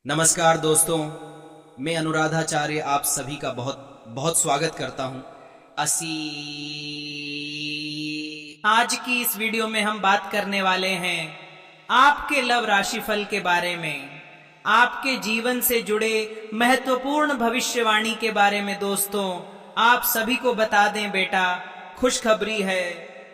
नमस्कार दोस्तों, मैं अनुराधाचार्य आप सभी का बहुत बहुत स्वागत करता हूं। आज की इस वीडियो में हम बात करने वाले हैं आपके लव राशिफल के बारे में, आपके जीवन से जुड़े महत्वपूर्ण भविष्यवाणी के बारे में। दोस्तों, आप सभी को बता दें बेटा, खुशखबरी है,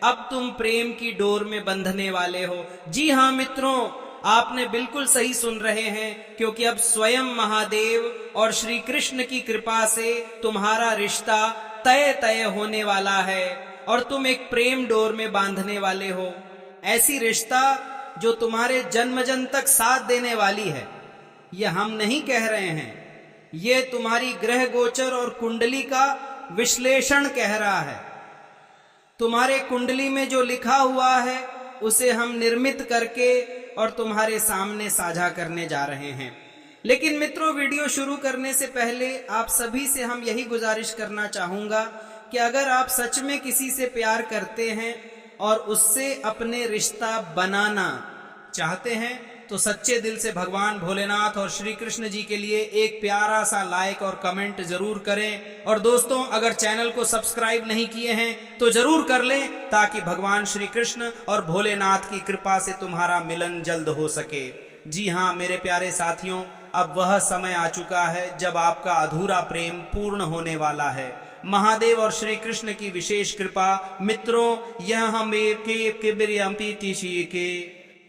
अब तुम प्रेम की डोर में बंधने वाले हो। जी हाँ मित्रों, आपने बिल्कुल सही सुन रहे हैं, क्योंकि अब स्वयं महादेव और श्री कृष्ण की कृपा से तुम्हारा रिश्ता तय होने वाला है और तुम एक प्रेम डोर में बांधने वाले हो। ऐसी रिश्ता जो तुम्हारे जन्म तक साथ देने वाली है। यह हम नहीं कह रहे हैं, ये तुम्हारी ग्रह गोचर और कुंडली का विश्लेषण कह रहा है। तुम्हारे कुंडली में जो लिखा हुआ है उसे हम निर्मित करके और तुम्हारे सामने साझा करने जा रहे हैं। लेकिन मित्रों, वीडियो शुरू करने से पहले आप सभी से हम यही गुजारिश करना चाहूंगा कि अगर आप सच में किसी से प्यार करते हैं और उससे अपने रिश्ता बनाना चाहते हैं तो सच्चे दिल से भगवान भोलेनाथ और श्री कृष्ण जी के लिए एक प्यारा सा लाइक और कमेंट जरूर करें। और दोस्तों, अगर चैनल को सब्सक्राइब नहीं किए हैं तो जरूर कर लें, ताकि भगवान श्री कृष्ण और भोलेनाथ की कृपा से तुम्हारा मिलन जल्द हो सके। जी हाँ मेरे प्यारे साथियों, अब वह समय आ चुका है जब आपका अधूरा प्रेम पूर्ण होने वाला है। महादेव और श्री कृष्ण की विशेष कृपा मित्रों, यह हम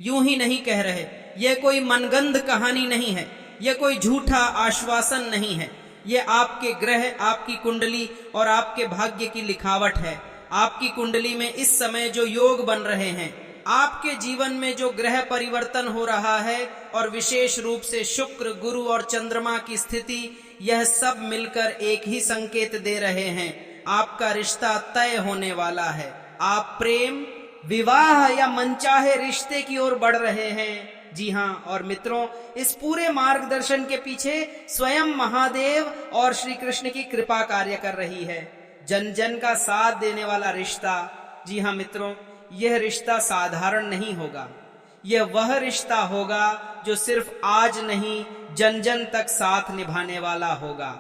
यूं ही नहीं कह रहे, यह कोई मनगंध कहानी नहीं है, यह कोई झूठा आश्वासन नहीं है। यह आपके ग्रह, आपकी कुंडली और आपके भाग्य की लिखावट है। आपकी कुंडली में इस समय जो योग बन रहे हैं, आपके जीवन में जो ग्रह परिवर्तन हो रहा है और विशेष रूप से शुक्र, गुरु और चंद्रमा की स्थिति, यह सब मिलकर एक ही संकेत दे रहे हैं, आपका रिश्ता तय होने वाला है। आप प्रेम, विवाह या मनचाहे रिश्ते की ओर बढ़ रहे हैं। जी हाँ, और मित्रों, इस पूरे मार्गदर्शन के पीछे स्वयं महादेव और श्री कृष्ण की कृपा कार्य कर रही है। जन जन का साथ देने वाला रिश्ता। जी हाँ मित्रों, यह रिश्ता साधारण नहीं होगा। यह वह रिश्ता होगा जो सिर्फ आज नहीं, जन जन तक साथ निभाने वाला होगा।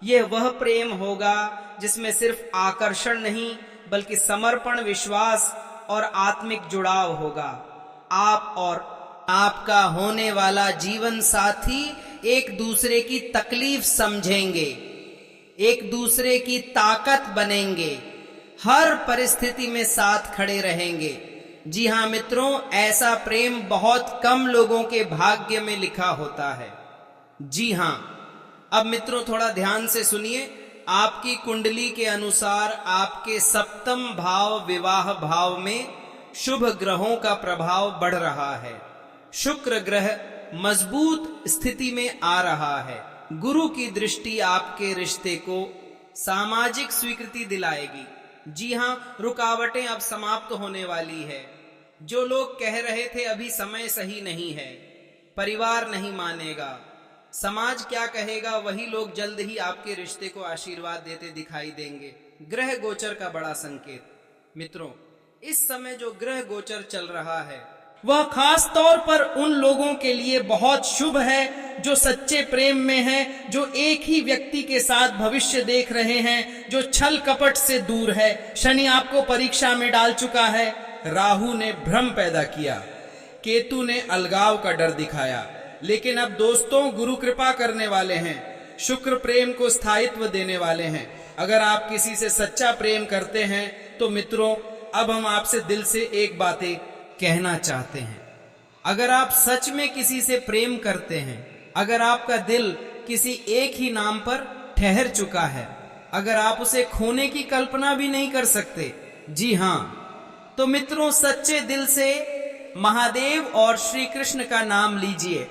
यह वह प्रेम होगा जिसमें सिर्फ आकर्षण नहीं, बल्कि समर्पण, विश्वास और आत्मिक जुड़ाव होगा। आप और आपका होने वाला जीवन साथी एक दूसरे की तकलीफ समझेंगे, एक दूसरे की ताकत बनेंगे, हर परिस्थिति में साथ खड़े रहेंगे। जी हाँ मित्रों, ऐसा प्रेम बहुत कम लोगों के भाग्य में लिखा होता है। जी हाँ, अब मित्रों थोड़ा ध्यान से सुनिए। आपकी कुंडली के अनुसार आपके सप्तम भाव, विवाह भाव में शुभ ग्रहों का प्रभाव बढ़ रहा है। शुक्र ग्रह मजबूत स्थिति में आ रहा है। गुरु की दृष्टि आपके रिश्ते को सामाजिक स्वीकृति दिलाएगी। जी हाँ, रुकावटें अब समाप्त होने वाली है। जो लोग कह रहे थे अभी समय सही नहीं है, परिवार नहीं मानेगा, समाज क्या कहेगा, वही लोग जल्द ही आपके रिश्ते को आशीर्वाद देते दिखाई देंगे। ग्रह गोचर का बड़ा संकेत मित्रों, इस समय जो ग्रह गोचर चल रहा है वह खास तौर पर उन लोगों के लिए बहुत शुभ है जो सच्चे प्रेम में हैं, जो एक ही व्यक्ति के साथ भविष्य देख रहे हैं, जो छल कपट से दूर है। शनि आपको परीक्षा में डाल चुका है, राहु ने भ्रम पैदा किया, केतु ने अलगाव का डर दिखाया। लेकिन अब दोस्तों, गुरु कृपा करने वाले हैं, शुक्र प्रेम को स्थायित्व देने वाले हैं। अगर आप किसी से सच्चा प्रेम करते हैं तो मित्रों, अब हम आपसे दिल से एक बातें कहना चाहते हैं। अगर आप सच में किसी से प्रेम करते हैं, अगर आपका दिल किसी एक ही नाम पर ठहर चुका है, अगर आप उसे खोने की कल्पना भी नहीं कर सकते, जी हाँ, तो मित्रों सच्चे दिल से महादेव और श्री कृष्ण का नाम लीजिए।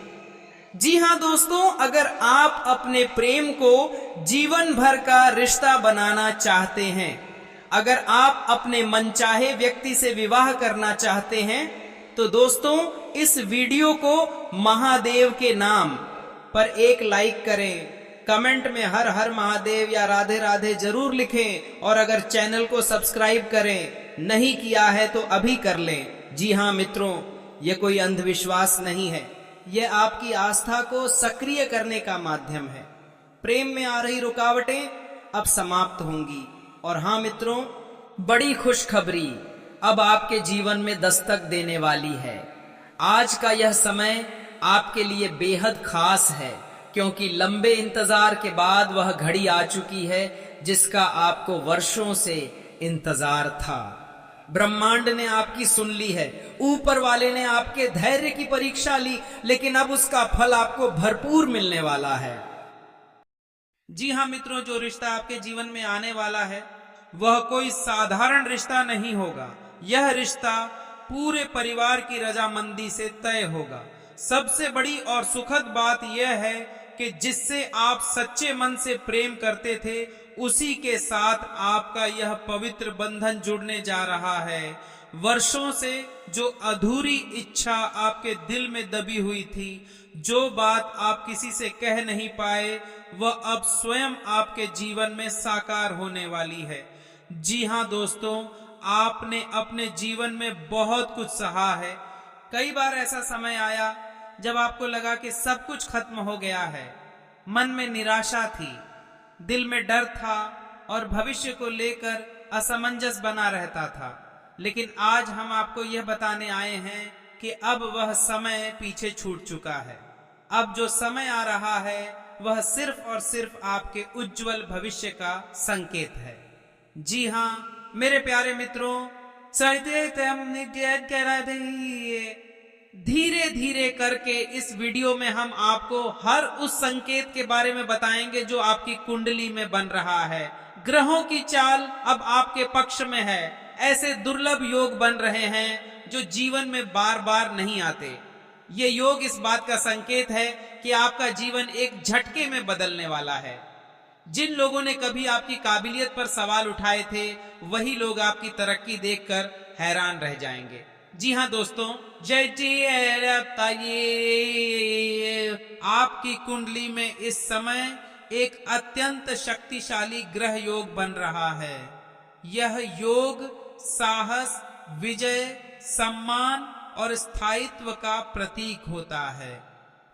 जी हाँ दोस्तों, अगर आप अपने प्रेम को जीवन भर का रिश्ता बनाना चाहते हैं, अगर आप अपने मनचाहे व्यक्ति से विवाह करना चाहते हैं, तो दोस्तों इस वीडियो को महादेव के नाम पर एक लाइक करें, कमेंट में हर हर महादेव या राधे राधे जरूर लिखें, और अगर चैनल को सब्सक्राइब करें, नहीं किया है तो अभी कर लें। जी हाँ मित्रों, ये कोई अंधविश्वास नहीं है, यह आपकी आस्था को सक्रिय करने का माध्यम है। प्रेम में आ रही रुकावटें अब समाप्त होंगी। और हाँ मित्रों, बड़ी खुशखबरी अब आपके जीवन में दस्तक देने वाली है। आज का यह समय आपके लिए बेहद खास है, क्योंकि लंबे इंतजार के बाद वह घड़ी आ चुकी है जिसका आपको वर्षों से इंतजार था। ब्रह्मांड ने आपकी सुन ली है, ऊपर वाले ने आपके धैर्य की परीक्षा ली, लेकिन अब उसका फल आपको भरपूर मिलने वाला है। जी हाँ मित्रों, जो रिश्ता आपके जीवन में आने वाला है वह कोई साधारण रिश्ता नहीं होगा। यह रिश्ता पूरे परिवार की रजामंदी से तय होगा। सबसे बड़ी और सुखद बात यह है कि जिससे आप सच्चे मन से प्रेम करते थे उसी के साथ आपका यह पवित्र बंधन जुड़ने जा रहा है। वर्षों से जो अधूरी इच्छा आपके दिल में दबी हुई थी, जो बात आप किसी से कह नहीं पाए, वह अब स्वयं आपके जीवन में साकार होने वाली है। जी हाँ दोस्तों, आपने अपने जीवन में बहुत कुछ सहा है। कई बार ऐसा समय आया जब आपको लगा कि सब कुछ खत्म हो गया है। मन में निराशा थी, दिल में डर था और भविष्य को लेकर असमंजस बना रहता था। लेकिन आज हम आपको यह बताने आए हैं कि अब वह समय पीछे छूट चुका है। अब जो समय आ रहा है वह सिर्फ और सिर्फ आपके उज्जवल भविष्य का संकेत है। जी हाँ मेरे प्यारे मित्रों, धीरे धीरे करके इस वीडियो में हम आपको हर उस संकेत के बारे में बताएंगे जो आपकी कुंडली में बन रहा है। ग्रहों की चाल अब आपके पक्ष में है। ऐसे दुर्लभ योग बन रहे हैं जो जीवन में बार बार नहीं आते। ये योग इस बात का संकेत है कि आपका जीवन एक झटके में बदलने वाला है। जिन लोगों ने कभी आपकी काबिलियत पर सवाल उठाए थे, वही लोग आपकी तरक्की देखकर हैरान रह जाएंगे। जी हाँ दोस्तों, जय जी आपकी कुंडली में इस समय एक अत्यंत शक्तिशाली ग्रह योग बन रहा है। यह योग साहस, विजय, सम्मान और स्थायित्व का प्रतीक होता है।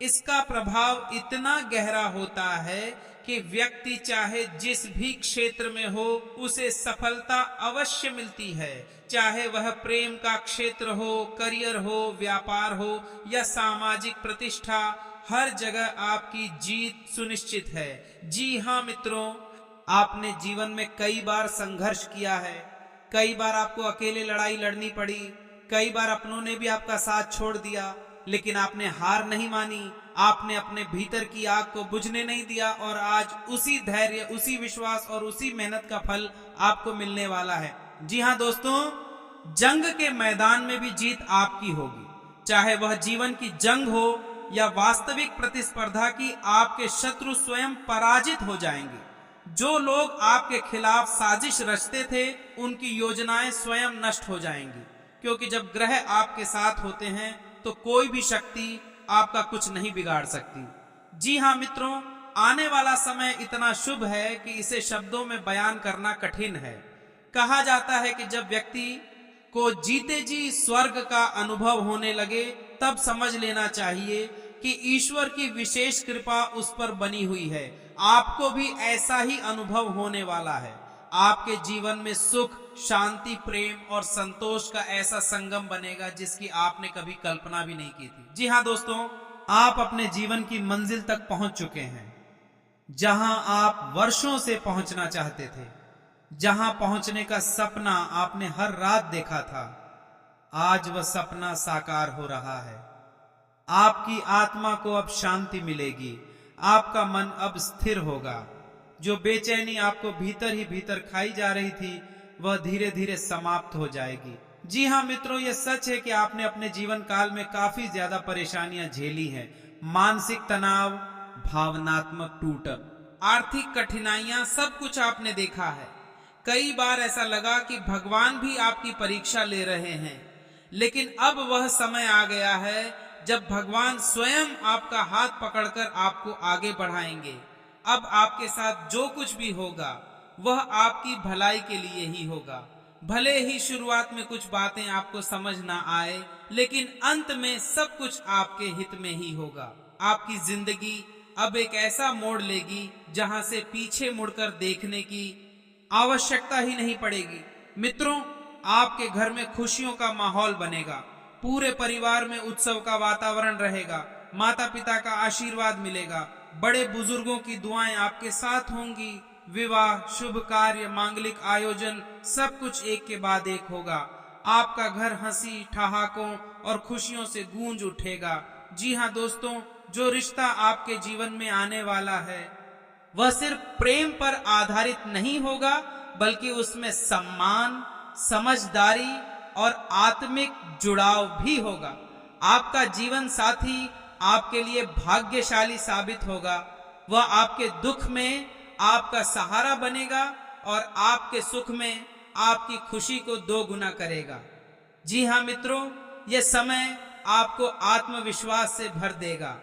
इसका प्रभाव इतना गहरा होता है कि व्यक्ति चाहे जिस भी क्षेत्र में हो उसे सफलता अवश्य मिलती है। चाहे वह प्रेम का क्षेत्र हो, करियर हो, व्यापार हो या सामाजिक प्रतिष्ठा, हर जगह आपकी जीत सुनिश्चित है। जी हाँ मित्रों, आपने जीवन में कई बार संघर्ष किया है, कई बार आपको अकेले लड़ाई लड़नी पड़ी, कई बार अपनों ने भी आपका साथ छोड़ दिया, लेकिन आपने हार नहीं मानी। आपने अपने भीतर की आग को बुझने नहीं दिया और आज उसी धैर्य, उसी विश्वास और उसी मेहनत का फल आपको मिलने वाला है। जी हाँ दोस्तों, जंग के मैदान में भी जीत आपकी होगी। चाहे वह जीवन की जंग हो या वास्तविक प्रतिस्पर्धा की, आपके शत्रु स्वयं पराजित हो जाएंगे। जो लोग आपके खिलाफ साजिश रचते थे, उनकी योजनाएं स्वयं नष्ट हो जाएंगी, क्योंकि जब ग्रह आपके साथ होते हैं तो कोई भी शक्ति आपका कुछ नहीं बिगाड़ सकती। जी हाँ मित्रों, आने वाला समय इतना शुभ है कि इसे शब्दों में बयान करना कठिन है। कहा जाता है कि जब व्यक्ति को जीते जी स्वर्ग का अनुभव होने लगे, तब समझ लेना चाहिए कि ईश्वर की विशेष कृपा उस पर बनी हुई है। आपको भी ऐसा ही अनुभव होने वाला है। आपके जीवन में सुख, शांति, प्रेम और संतोष का ऐसा संगम बनेगा जिसकी आपने कभी कल्पना भी नहीं की थी। जी हाँ दोस्तों, आप अपने जीवन की मंजिल तक पहुंच चुके हैं, जहां आप वर्षों से पहुंचना चाहते थे, जहां पहुंचने का सपना आपने हर रात देखा था। आज वह सपना साकार हो रहा है। आपकी आत्मा को अब शांति मिलेगी, आपका मन अब स्थिर होगा। जो बेचैनी आपको भीतर ही भीतर खाई जा रही थी, वह धीरे धीरे समाप्त हो जाएगी। जी हाँ मित्रों, यह सच है कि आपने अपने जीवन काल में काफी ज्यादा परेशानियां झेली हैं। मानसिक तनाव, भावनात्मक टूटन, आर्थिक कठिनाइयां, सब कुछ आपने देखा है। कई बार ऐसा लगा कि भगवान भी आपकी परीक्षा ले रहे हैं, लेकिन अब वह समय आ गया है जब भगवान स्वयं आपका हाथ पकड़कर आपको आगे बढ़ाएंगे। अब आपके साथ जो कुछ भी होगा वह आपकी भलाई के लिए ही होगा। भले ही शुरुआत में कुछ बातें आपको समझ ना आए, लेकिन अंत में सब कुछ आपके हित में ही होगा। आपकी जिंदगी अब एक ऐसा मोड़ लेगी जहां से पीछे मुड़कर देखने की आवश्यकता ही नहीं पड़ेगी। मित्रों, आपके घर में खुशियों का माहौल बनेगा, पूरे परिवार में उत्सव का वातावरण रहेगा, माता पिता का आशीर्वाद मिलेगा, बड़े बुजुर्गों की दुआएं आपके साथ होंगी। विवाह, शुभ कार्य, मांगलिक आयोजन सब कुछ एक के बाद एक होगा। आपका घर हंसी, ठहाकों और खुशियों से गूंज उठेगा। जी हाँ दोस्तों, जो रिश्ता आपके जीवन में आने वाला है वह सिर्फ प्रेम पर आधारित नहीं होगा, बल्कि उसमें सम्मान, समझदारी और आत्मिक जुड़ाव भी होगा। आपका जीवन साथी आपके लिए भाग्यशाली साबित होगा। वह आपके दुख में आपका सहारा बनेगा और आपके सुख में आपकी खुशी को दोगुना करेगा। जी हाँ मित्रों, यह समय आपको आत्मविश्वास से भर देगा।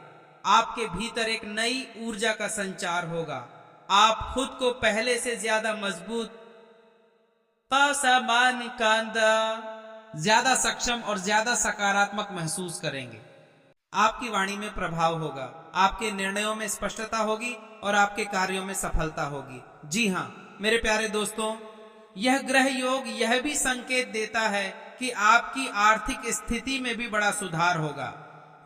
आपके भीतर एक नई ऊर्जा का संचार होगा। आप खुद को पहले से ज्यादा मजबूत, ज्यादा सक्षम और ज्यादा सकारात्मक महसूस करेंगे। आपकी वाणी में प्रभाव होगा, आपके निर्णयों में स्पष्टता होगी और आपके कार्यों में सफलता होगी। जी हाँ मेरे प्यारे दोस्तों, यह ग्रह योग यह भी संकेत देता है कि आपकी आर्थिक स्थिति में भी बड़ा सुधार होगा।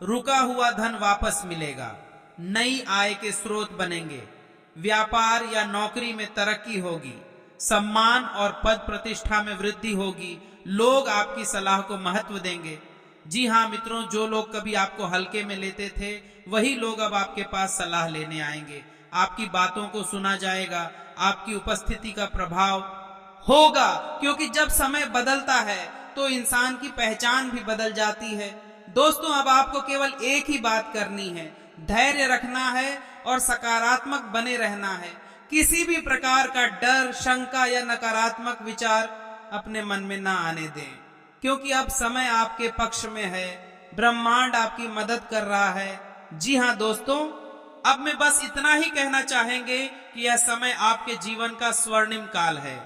रुका हुआ धन वापस मिलेगा, नई आय के स्रोत बनेंगे, व्यापार या नौकरी में तरक्की होगी, सम्मान और पद प्रतिष्ठा में वृद्धि होगी, लोग आपकी सलाह को महत्व देंगे। जी हाँ मित्रों, जो लोग कभी आपको हल्के में लेते थे वही लोग अब आपके पास सलाह लेने आएंगे। आपकी बातों को सुना जाएगा, आपकी उपस्थिति का प्रभाव होगा, क्योंकि जब समय बदलता है तो इंसान की पहचान भी बदल जाती है। दोस्तों, अब आपको केवल एक ही बात करनी है, धैर्य रखना है और सकारात्मक बने रहना है। किसी भी प्रकार का डर, शंका या नकारात्मक विचार अपने मन में ना आने दें, क्योंकि अब समय आपके पक्ष में है, ब्रह्मांड आपकी मदद कर रहा है। जी हाँ दोस्तों, अब मैं बस इतना ही कहना चाहेंगे कि यह समय आपके जीवन का स्वर्णिम काल है।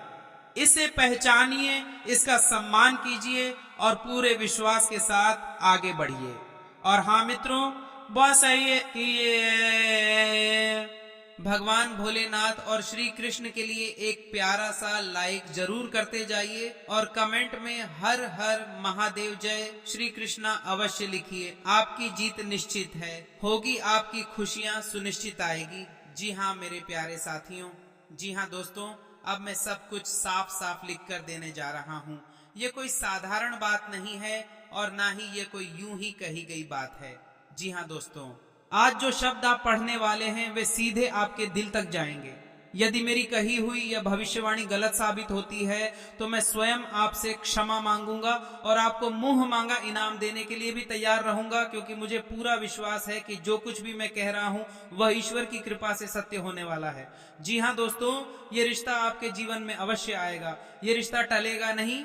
इसे पहचानिए, इसका सम्मान कीजिए और पूरे विश्वास के साथ आगे बढ़िए। और हाँ मित्रों, बस है कि ये भगवान भोलेनाथ और श्री कृष्ण के लिए एक प्यारा सा लाइक जरूर करते जाइए और कमेंट में हर हर महादेव जय श्री कृष्णा अवश्य लिखिए। आपकी जीत निश्चित है, होगी आपकी खुशियां सुनिश्चित आएगी। जी हाँ मेरे प्यारे साथियों, जी हाँ दोस्तों, अब मैं सब कुछ साफ साफ लिख कर देने जा रहा हूँ। ये कोई साधारण बात नहीं है और ना ही ये कोई यूं ही कही गई बात है। जी हाँ दोस्तों, आज जो शब्द आप पढ़ने वाले हैं वे सीधे आपके दिल तक जाएंगे। यदि मेरी कही हुई यह भविष्यवाणी गलत साबित होती है तो मैं स्वयं आपसे क्षमा मांगूंगा और आपको मुंह मांगा इनाम देने के लिए भी तैयार रहूंगा, क्योंकि मुझे पूरा विश्वास है कि जो कुछ भी मैं कह रहा हूं वह ईश्वर की कृपा से सत्य होने वाला है। जी हाँ दोस्तों, ये रिश्ता आपके जीवन में अवश्य आएगा। ये रिश्ता टलेगा नहीं,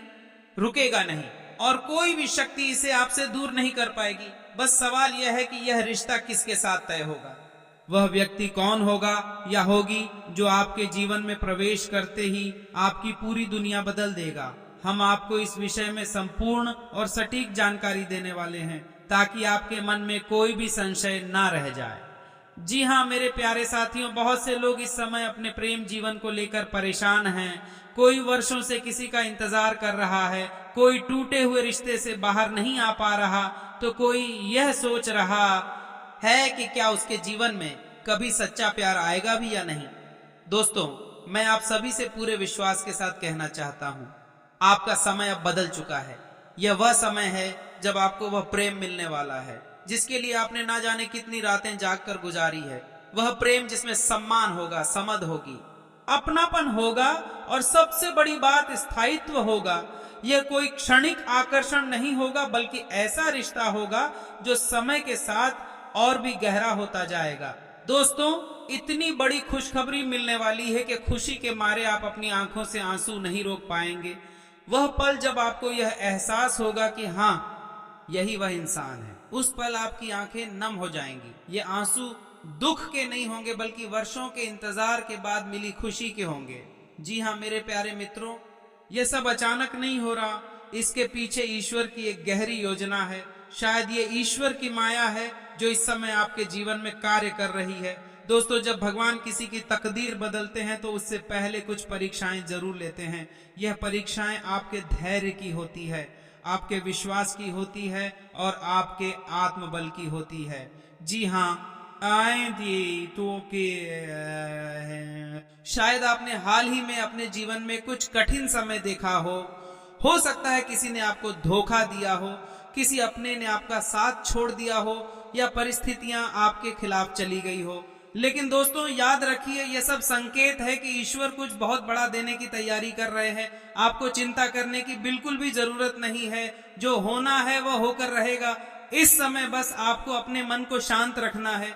रुकेगा नहीं और कोई भी शक्ति इसे आपसे दूर नहीं कर पाएगी। बस सवाल यह है कि यह रिश्ता किसके साथ तय होगा। वह व्यक्ति कौन होगा या होगी जो आपके जीवन में प्रवेश करते ही आपकी पूरी दुनिया बदल देगा। हम आपको इस विषय में संपूर्ण और सटीक जानकारी देने वाले हैं ताकि आपके मन में कोई भी संशय ना रह जाए। जी हाँ मेरे प्यारे साथियों, बहुत से लोग इस समय अपने प्रेम जीवन को लेकर परेशान हैं। कोई वर्षों से किसी का इंतजार कर रहा है, कोई टूटे हुए रिश्ते से बाहर नहीं आ पा रहा, तो कोई यह सोच रहा है कि क्या उसके जीवन में कभी सच्चा प्यार आएगा भी या नहीं। दोस्तों, मैं आप सभी से पूरे विश्वास के साथ कहना चाहता हूँ, आपका समय अब बदल चुका है। यह वह समय है जब आपको वह प्रेम मिलने वाला है जिसके लिए आपने ना जाने कितनी रातें जागकर गुजारी है। वह प्रेम जिसमें सम्मान होगा, समझ होगी, अपनापन होगा और सबसे बड़ी बात स्थायित्व होगा। यह कोई क्षणिक आकर्षण नहीं होगा, बल्कि ऐसा रिश्ता होगा जो समय के साथ और भी गहरा होता जाएगा। दोस्तों, इतनी बड़ी खुशखबरी मिलने वाली है कि खुशी के मारे आप अपनी आंखों से आंसू नहीं रोक पाएंगे। वह पल जब आपको यह एहसास होगा कि हाँ, यही वह इंसान है, उस पल आपकी आंखें नम हो जाएंगी। ये आंसू दुख के नहीं होंगे, बल्कि वर्षों के इंतजार के बाद मिली खुशी के होंगे। जी हाँ मेरे प्यारे मित्रों, ये सब अचानक नहीं हो रहा, इसके पीछे ईश्वर की एक गहरी योजना है। शायद ये ईश्वर की माया है जो इस समय आपके जीवन में कार्य कर रही है। दोस्तों, जब भगवान किसी की तकदीर बदलते हैं तो उससे पहले कुछ परीक्षाएं जरूर लेते हैं। यह परीक्षाएं आपके धैर्य की होती है, आपके विश्वास की होती है और आपके आत्मबल की होती है। जी हाँ, आए दी तो के शायद आपने हाल ही में अपने जीवन में कुछ कठिन समय देखा हो सकता है किसी ने आपको धोखा दिया हो, किसी अपने ने आपका साथ छोड़ दिया हो या परिस्थितियां आपके खिलाफ चली गई हो। लेकिन दोस्तों, याद रखिए, यह सब संकेत है कि ईश्वर कुछ बहुत बड़ा देने की तैयारी कर रहे हैं। आपको चिंता करने की बिल्कुल भी जरूरत नहीं है। जो होना है वह होकर रहेगा। इस समय बस आपको अपने मन को शांत रखना है,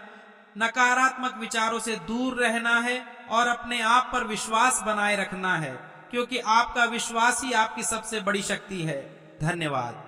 नकारात्मक विचारों से दूर रहना है और अपने आप पर विश्वास बनाए रखना है, क्योंकि आपका विश्वास ही आपकी सबसे बड़ी शक्ति है। धन्यवाद।